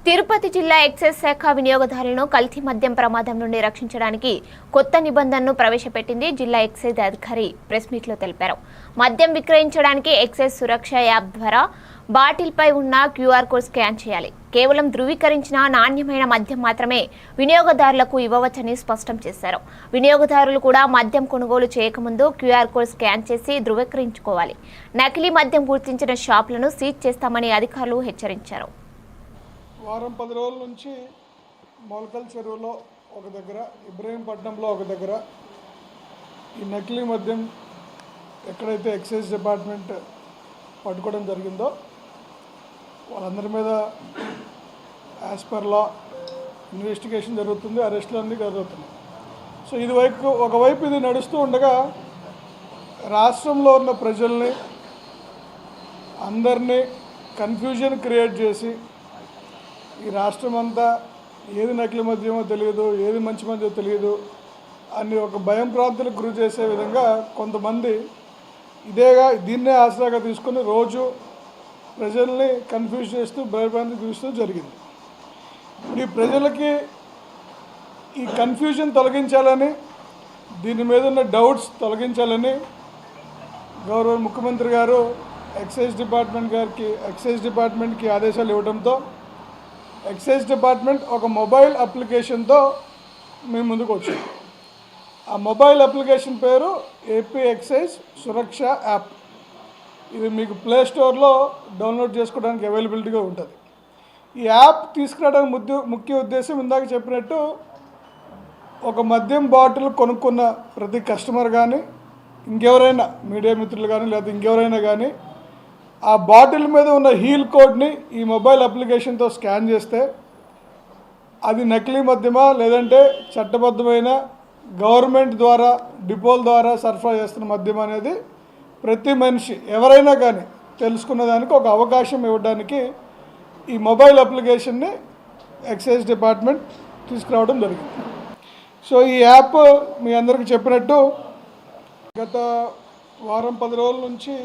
తిరుపతి జిల్లా ఎక్సైజ్ శాఖ వినియోగదారులను కల్తీ మద్యం ప్రమాదం నుండి రక్షించడానికి కొత్త నిబంధనను ప్రవేశపెట్టింది. జిల్లా ఎక్సైజ్ అధికారి ప్రెస్ మీట్లో తెలిపారు. మద్యం విక్రయించడానికి ఎక్సైజ్ సురక్ష యాప్ ద్వారా బాటిల్పై ఉన్న క్యూఆర్ కోడ్ స్కాన్ చేయాలి. కేవలం ధృవీకరించిన నాణ్యమైన మద్యం మాత్రమే వినియోగదారులకు ఇవ్వవచ్చని స్పష్టం చేశారు. వినియోగదారులు కూడా మద్యం కొనుగోలు చేయకముందు క్యూఆర్ కోడ్ స్కాన్ చేసి ధృవీకరించుకోవాలి. నకిలీ మద్యం గుర్తించిన షాపులను సీజ్ చేస్తామని అధికారులు హెచ్చరించారు. వారం 10 రోజుల నుంచి మొలకల్ చెరువులో ఒక దగ్గర, ఇబ్రహీంపట్నంలో ఒక దగ్గర ఈ నకిలీ మద్యం ఎక్కడైతే ఎక్సైజ్ డిపార్ట్మెంట్ పట్టుకోవడం జరిగిందో వాళ్ళందరి మీద యాజ్ పర్ లా ఇన్వెస్టిగేషన్ జరుగుతుంది, అరెస్టులు అన్నీ జరుగుతున్నాయి. సో ఒకవైపు ఇది నడుస్తూ ఉండగా రాష్ట్రంలో ఉన్న ప్రజల్ని అందరినీ కన్ఫ్యూజన్ క్రియేట్ చేసి ఈ రాష్ట్రం అంతా ఏది నకిలీ మద్యమో తెలియదు, ఏది మంచి మద్యమో తెలియదు అని ఒక భయం ప్రాంతాలకు గురి చేసే విధంగా కొంతమంది దీన్నే ఆసరాగా తీసుకొని రోజు ప్రజల్ని కన్ఫ్యూజ్ చేస్తూ భయభ్రాంతికి చూస్తూ జరిగింది. ఇప్పుడు ఈ ప్రజలకి ఈ కన్ఫ్యూజన్ తొలగించాలని, దీని మీద ఉన్న డౌట్స్ తొలగించాలని గౌరవ ముఖ్యమంత్రి గారు ఎక్సైజ్ డిపార్ట్మెంట్కి ఆదేశాలు ఇవ్వడంతో ఎక్సైజ్ డిపార్ట్మెంట్ ఒక మొబైల్ అప్లికేషన్తో మేము ముందుకు వచ్చాము. ఆ మొబైల్ అప్లికేషన్ పేరు ఏపీ ఎక్సైజ్ సురక్ష యాప్. ఇది మీకు ప్లే స్టోర్లో డౌన్లోడ్ చేసుకోవడానికి అవైలబిలిటీగా ఉంటుంది. ఈ యాప్ తీసుకురావడానికి ముఖ్య ఉద్దేశం ఇందాక చెప్పినట్టు ఒక మద్యం బాటిల్ కొనుక్కున్న ప్రతి కస్టమర్ కానీ, ఇంకెవరైనా మీడియా మిత్రులు కానీ, లేదా ఇంకెవరైనా కానీ ఆ బాటిల్ మీద ఉన్న హీల్ కోడ్ని ఈ మొబైల్ అప్లికేషన్తో స్కాన్ చేస్తే అది నకిలీ మద్యమా లేదంటే చట్టబద్ధమైన గవర్నమెంట్ ద్వారా డిపోల ద్వారా సరఫరా చేస్తున్న మద్యం అనేది ప్రతి మనిషి ఎవరైనా కానీ తెలుసుకునే దానికి ఒక అవకాశం ఇవ్వడానికి ఈ మొబైల్ అప్లికేషన్ని ఎక్సైజ్ డిపార్ట్మెంట్ తీసుకురావడం జరిగింది. సో ఈ యాప్ మీ అందరికీ చెప్పినట్టు గత వారం 10 రోజుల నుంచి